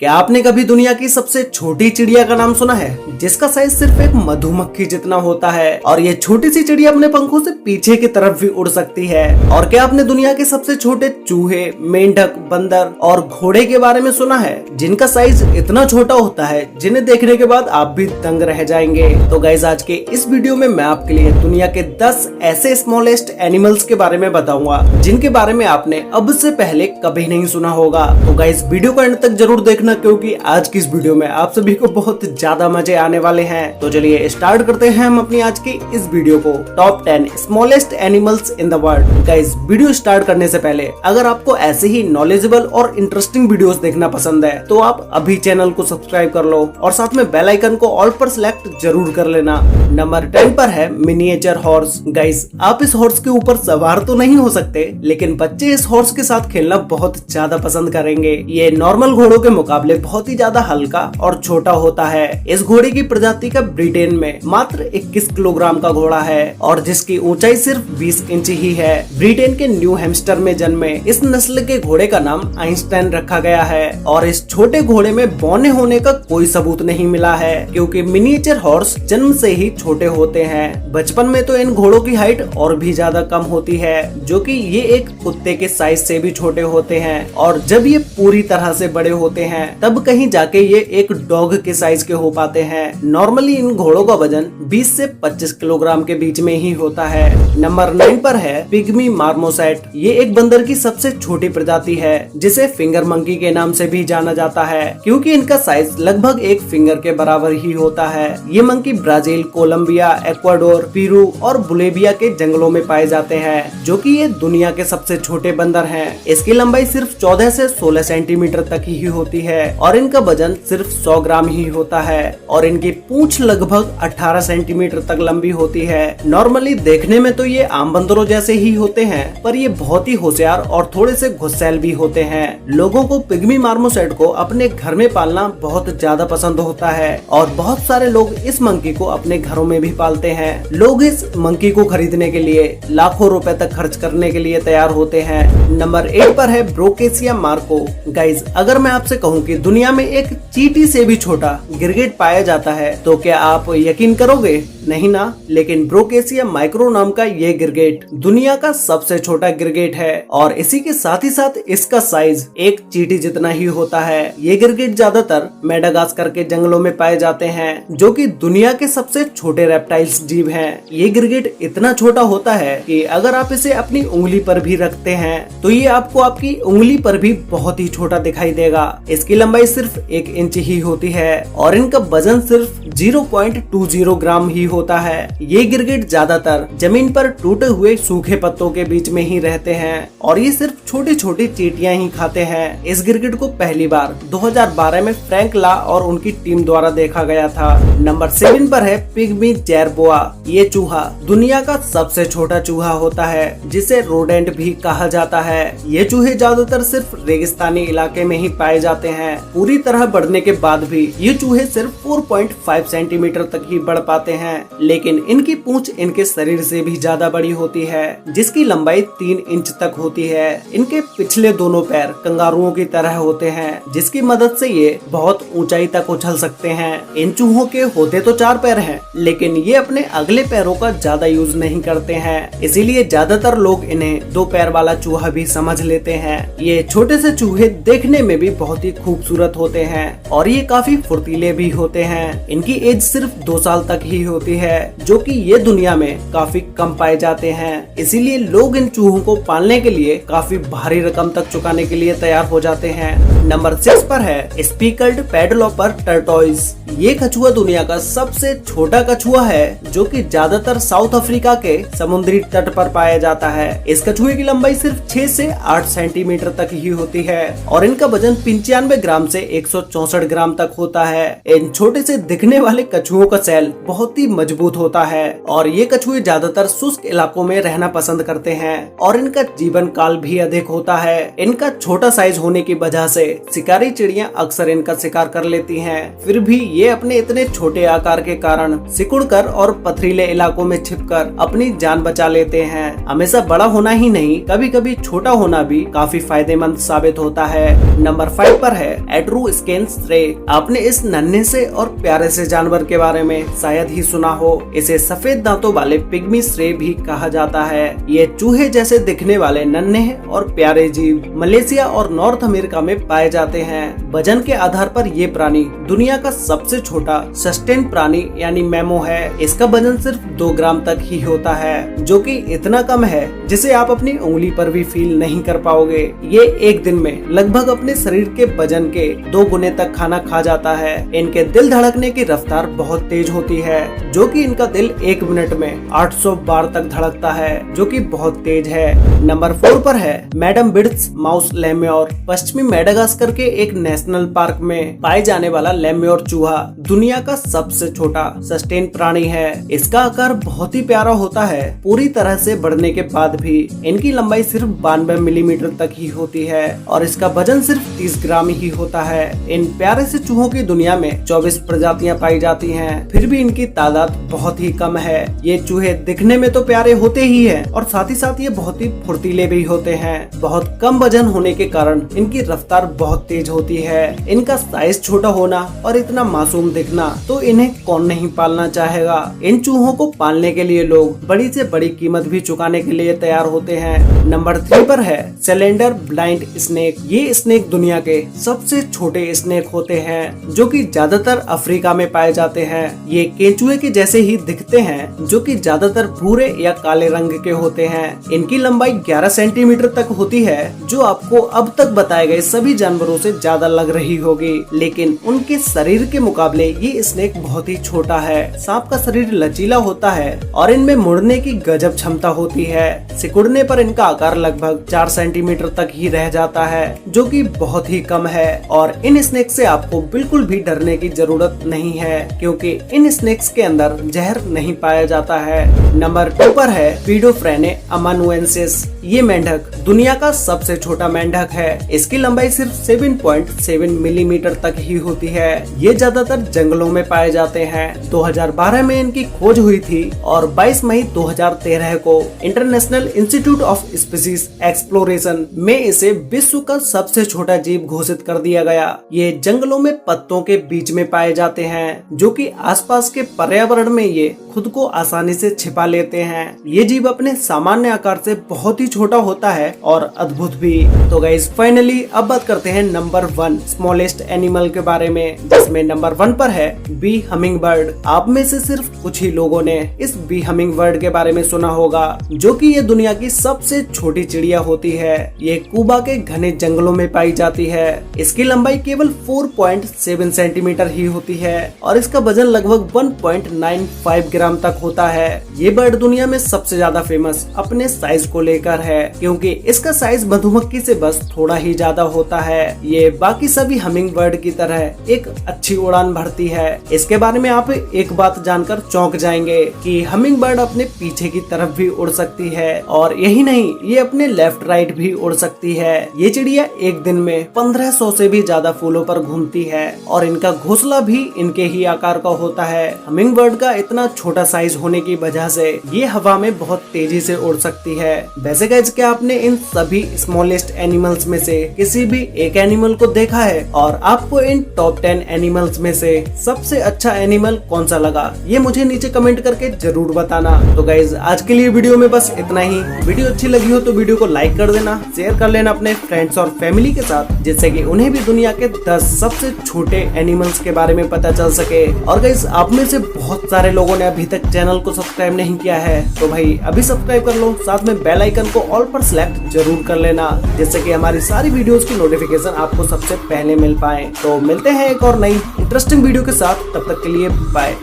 क्या आपने कभी दुनिया की सबसे छोटी चिड़िया का नाम सुना है, जिसका साइज सिर्फ एक मधुमक्खी जितना होता है और ये छोटी सी चिड़िया अपने पंखों से पीछे की तरफ भी उड़ सकती है। और क्या आपने दुनिया के सबसे छोटे चूहे, मेंढक, बंदर और घोड़े के बारे में सुना है, जिनका साइज इतना छोटा होता है जिन्हें देखने के बाद आप भी दंग रह जाएंगे। तो गाइस, आज के इस वीडियो में मैं आपके लिए दुनिया के 10 ऐसे स्मॉलेस्ट एनिमल्स के बारे में बताऊंगा जिनके बारे में आपने अब से पहले कभी नहीं सुना होगा। तो गाइस, वीडियो को एंड तक जरूर देखना, क्योंकि आज की इस वीडियो में आप सभी को बहुत ज्यादा मजे आने वाले हैं। तो चलिए स्टार्ट करते हैं हम अपनी आज की इस वीडियो को। Top 10 smallest animals in the world. Guys, video start करने से पहले अगर आपको ऐसे ही नॉलेजेबल और इंटरेस्टिंग वीडियोस देखना पसंद है तो आप अभी चैनल को सब्सक्राइब कर लो और साथ में बेल आइकन को ऑल पर सिलेक्ट जरूर कर लेना। नंबर 10 पर है मिनिएचर हॉर्स। गाइस, आप इस हॉर्स के ऊपर सवार तो नहीं हो सकते, लेकिन बच्चे इस हॉर्स के साथ खेलना बहुत ज्यादा पसंद करेंगे। ये नॉर्मल घोड़ों के मुकाबले बहुत ही ज्यादा हल्का और छोटा होता है। इस घोड़े की प्रजाति का ब्रिटेन में मात्र 21 किलोग्राम का घोड़ा है और जिसकी ऊंचाई सिर्फ 20 इंच ही है। ब्रिटेन के न्यू हैम्स्टर में जन्मे इस नस्ल के घोड़े का नाम आइंस्टाइन रखा गया है और इस छोटे घोड़े में बौने होने का कोई सबूत नहीं मिला है, क्योंकि मिनिएचर हॉर्स जन्म से ही छोटे होते हैं। बचपन में तो इन घोड़ों की हाइट और भी ज्यादा कम होती है, जो कि ये एक कुत्ते के साइज से भी छोटे होते हैं और जब ये पूरी तरह से बड़े होते हैं तब कहीं जाके ये एक डॉग के साइज के हो पाते हैं। नॉर्मली इन घोड़ों का वजन 20 से 25 किलोग्राम के बीच में ही होता है। नंबर 9 पर है पिग्मी मार्मोसेट। ये एक बंदर की सबसे छोटी प्रजाति है, जिसे फिंगर मंकी के नाम से भी जाना जाता है, क्योंकि इनका साइज लगभग एक फिंगर के बराबर ही होता है। ये monkey Brazil, Colombia, Ecuador, Peru और बोलिविया के जंगलों में पाए जाते हैं, जो कि ये दुनिया के सबसे छोटे बंदर हैं। इसकी लंबाई सिर्फ 14 से 16 सेंटीमीटर तक ही होती है और इनका वजन सिर्फ 100 ग्राम ही होता है और इनकी पूंछ लगभग 18 सेंटीमीटर तक लंबी होती है। नॉर्मली देखने में तो ये आम बंदरों जैसे ही होते हैं, पर ये बहुत ही होशियार और थोड़े से गुस्सैल भी होते हैं। लोगों को पिग्मी मार्मोसेट को अपने घर में पालना बहुत ज्यादा पसंद होता है और बहुत सारे लोग इस मंकी को अपने घरों में भी पालते हैं। लोग इस मंकी को खरीदने के लिए लाखों रुपए तक खर्च करने के लिए तैयार होते हैं। नंबर 8 पर है ब्रोकेसिया मार्को। गाइज, अगर मैं आपसे कहूँ कि दुनिया में एक चींटी से भी छोटा गिरगिट पाया जाता है तो क्या आप यकीन करोगे? नहीं ना। लेकिन ब्रोकेसिया माइक्रो नाम का ये गिरगिट दुनिया का सबसे छोटा गिरगिट है और इसी के साथ ही साथ इसका साइज एक चींटी जितना ही होता है। ये गिरगिट ज्यादातर मेडागास्कर के जंगलों में पाए जाते हैं, जो कि दुनिया के सबसे छोटे रेप्टाइल्स जीव हैं। ये गिरगिट इतना छोटा होता है कि अगर आप इसे अपनी उंगली पर भी रखते हैं तो ये आपको आपकी उंगली पर भी बहुत ही छोटा दिखाई देगा। इसकी लंबाई सिर्फ 1 इंच ही होती है और इनका वजन सिर्फ 0.20 ग्राम ही होता है। ये गिरगिट ज्यादातर जमीन पर टूटे हुए सूखे पत्तों के बीच में ही रहते हैं और ये सिर्फ छोटी छोटी चींटियां ही खाते हैं। इस गिरगिट को पहली बार 2012 में फ्रैंक ला और उनकी टीम द्वारा देखा गया था। नंबर 7 पर है पिग्मी जेरबोआ। ये चूहा दुनिया का सबसे छोटा चूहा होता है, जिसे रोडेंट भी कहा जाता है। ये चूहे ज्यादातर सिर्फ रेगिस्तानी इलाके में ही पाए जाते हैं। पूरी तरह बढ़ने के बाद भी ये चूहे सिर्फ 4.5 सेंटीमीटर तक ही बढ़ पाते हैं, लेकिन इनकी पूंछ इनके शरीर से भी ज्यादा बड़ी होती है, जिसकी लंबाई 3 इंच तक होती है। इनके पिछले दोनों पैर कंगारुओं की तरह होते हैं, जिसकी मदद से ये बहुत ऊंचाई तक उछल सकते हैं। इन चूहों के होते तो 4 पैर हैं, लेकिन ये अपने अगले पैरों का ज्यादा यूज नहीं करते हैं, इसीलिए ज्यादातर लोग इन्हें 2 पैर वाला चूहा भी समझ लेते हैं। ये छोटे से चूहे देखने में भी बहुत ही खूबसूरत होते हैं और ये काफी फुर्तीले भी होते हैं। इनकी एज सिर्फ 2 साल तक ही होती है, जो कि ये दुनिया में काफी कम पाए जाते हैं। इसीलिए लोग इन चूहों को पालने के लिए काफी भारी रकम तक चुकाने के लिए तैयार हो जाते हैं। नंबर 6 पर है स्पीकल्ड पैडलोपर टर्टोइज। ये कछुआ दुनिया का सबसे छोटा कछुआ है, जो कि ज्यादातर साउथ अफ्रीका के समुद्री तट पर पाया जाता है। इस कछुए की लंबाई सिर्फ 6 से 8 सेंटीमीटर तक ही होती है और इनका वजन 95 ग्राम से 164 ग्राम तक होता है। इन छोटे से दिखने वाले कछुओं का सेल बहुत ही मजबूत होता है और ये कछुए ज्यादातर शुष्क इलाकों में रहना पसंद करते हैं और इनका जीवन काल भी अधिक होता है। इनका छोटा साइज होने की वजह से शिकारी चिड़िया अक्सर इनका शिकार कर लेती हैं। फिर भी ये अपने इतने छोटे आकार के कारण सिकुड़कर और पथरीले इलाकों में छिपकर अपनी जान बचा लेते हैं। हमेशा बड़ा होना ही नहीं, कभी कभी छोटा होना भी काफी फायदेमंद साबित होता है। नंबर 5 पर है एट्रूस्केन श्रे। आपने इस नन्हे से और प्यारे से जानवर के बारे में शायद ही सुना हो। इसे सफेद दांतों वाले पिग्मी श्रे भी कहा जाता है। ये चूहे जैसे दिखने वाले नन्हे और प्यारे जीव मलेशिया और नॉर्थ अमेरिका में पाए जाते हैं। वजन के आधार पर ये प्राणी दुनिया का सबसे छोटा सस्टेन प्राणी यानी मैमो है। इसका वजन सिर्फ 2 ग्राम तक ही होता है, जो कि इतना कम है जिसे आप अपनी उंगली पर भी फील नहीं कर पाओगे। ये एक दिन में लगभग अपने शरीर के वजन के 2 गुने तक खाना खा जाता है। इनके दिल धड़कने की रफ्तार बहुत तेज होती है, जो कि इनका दिल 1 मिनट में 800 बार तक धड़कता है, जो कि बहुत तेज है। नंबर 4 पर है मैडम बिर्ड्स माउस लेम्योर। पश्चिमी मेडागास्कर के एक नेशनल पार्क में पाए जाने वाला लेम्योर चूहा दुनिया का सबसे छोटा सस्टेन प्राणी है। इसका आकार बहुत ही प्यारा होता है। पूरी तरह से बढ़ने के बाद भी इनकी लंबाई सिर्फ 92 मिलीमीटर तक ही होती है और इसका वजन सिर्फ 30 ग्राम ही होता है। इन प्यारे से चूहों की दुनिया में 24 प्रजातियां पाई जाती हैं, फिर भी इनकी तादाद बहुत ही कम है। ये चूहे दिखने में तो प्यारे होते ही हैं और साथ ही साथ ये बहुत ही फुर्तीले भी होते हैं। बहुत कम वजन होने के कारण इनकी रफ्तार बहुत तेज होती है। इनका साइज छोटा होना और इतना मासूम दिखना, तो इन्हें कौन नहीं पालना चाहेगा। इन चूहों को पालने के लिए लोग बड़ी से बड़ी कीमत भी चुकाने के लिए तैयार होते हैं। नंबर 3 पर है सिलेंडर ब्लाइंड स्नेक। ये स्नेक दुनिया के सबसे छोटे स्नेक होते हैं, जो कि ज्यादातर अफ्रीका में पाए जाते हैं। ये केंचुए के जैसे ही दिखते हैं, जो कि ज्यादातर भूरे या काले रंग के होते हैं। इनकी लंबाई 11 सेंटीमीटर तक होती है, जो आपको अब तक बताए गए सभी जानवरों से ज्यादा लग रही होगी, लेकिन उनके शरीर के मुकाबले ये स्नेक बहुत ही छोटा है। सांप का शरीर लचीला होता है और इनमें मुड़ने की गजब क्षमता होती है। सिकुड़ने पर इनका आकार लगभग 4 सेंटीमीटर तक ही रह जाता है, जो कि बहुत ही कम है। और इन स्नेक से आपको बिल्कुल भी डरने की जरूरत नहीं है, क्योंकि इन स्नेक्स के अंदर जहर नहीं पाया जाता है। नंबर 2 पर है पीडोफ्रेने अमानुएंसिस। ये मेंढक दुनिया का सबसे छोटा मेंढक है। इसकी लंबाई सिर्फ 7.7 मिलीमीटर तक ही होती है। ये ज्यादातर जंगलों में पाए जाते हैं। 2012 में इनकी खोज हुई थी और 22 मई 2013 को international institute of species exploration में इसे विश्व का सबसे छोटा जीव घोषित कर दिया गया। ये जंगलों में पत्तों के बीच में पाए जाते हैं, जो कि आसपास के पर्यावरण में ये खुद को आसानी से छिपा लेते हैं। ये जीव अपने सामान्य आकार से बहुत ही छोटा होता है और अद्भुत भी। तो गाइस फाइनली अब बात करते हैं नंबर 1 स्मॉलेस्ट एनिमल के बारे में, जिसमें नंबर 1 पर है बी हमिंग बर्ड। आप में से सिर्फ कुछ ही लोगों ने इस बी हमिंग बर्ड के बारे में सुना होगा, जो कि ये दुनिया की सबसे छोटी चिड़िया होती है। ये क्यूबा के घने जंगलों में पाई जाती है। इसकी लंबाई केवल 4.7 सेंटीमीटर ही होती है और इसका वजन लगभग 1.95 ग्राम तक होता है। ये बर्ड दुनिया में सबसे ज्यादा फेमस अपने साइज को लेकर है, क्योंकि इसका साइज मधुमक्खी से बस थोड़ा ही ज्यादा होता है। ये बाकी सभी हमिंग बर्ड की तरह एक अच्छी उड़ान भरती है। इसके बारे में आप एक बात जानकर चौंक जाएंगे कि हमिंग बर्ड अपने पीछे की तरफ भी उड़ सकती है, और यही नहीं, ये अपने लेफ्ट राइट भी उड़ सकती है। ये चिड़िया एक दिन में 1500 से भी ज्यादा फूलों पर घूमती है और इनका घोंसला भी इनके ही आकार का होता है। हमिंग बर्ड का इतना छोटा साइज होने की वजह से ये हवा में बहुत तेजी से उड़ सकती है। वैसे गाइस, क्या आपने इन सभी स्मॉलेस्ट एनिमल्स में से किसी भी एक एनिमल को देखा है, और आपको इन टॉप 10 एनिमल्स में से सबसे अच्छा एनिमल कौन सा लगा, ये मुझे नीचे कमेंट करके जरूर बताना। तो गाइस, आज के लिए वीडियो में बस इतना ही। वीडियो अच्छी लगी हो तो वीडियो को लाइक कर देना, शेयर कर लेना अपने फ्रेंड्स और फैमिली के साथ, जिससे कि उन्हें भी दुनिया के 10 सबसे छोटे एनिमल्स के बारे में पता चल सके। और गाइस, आप में से बहुत सारे लोगों ने अभी तक चैनल को सब्सक्राइब नहीं किया है, तो भाई अभी सब्सक्राइब कर लो, साथ में बेल आइकन को ऑल पर सिलेक्ट जरूर कर लेना, जिससे कि हमारी सारी वीडियोस की नोटिफिकेशन आपको सबसे पहले मिल पाए। तो मिलते हैं एक और नई इंटरेस्टिंग वीडियो के साथ, तब तक के लिए बाय।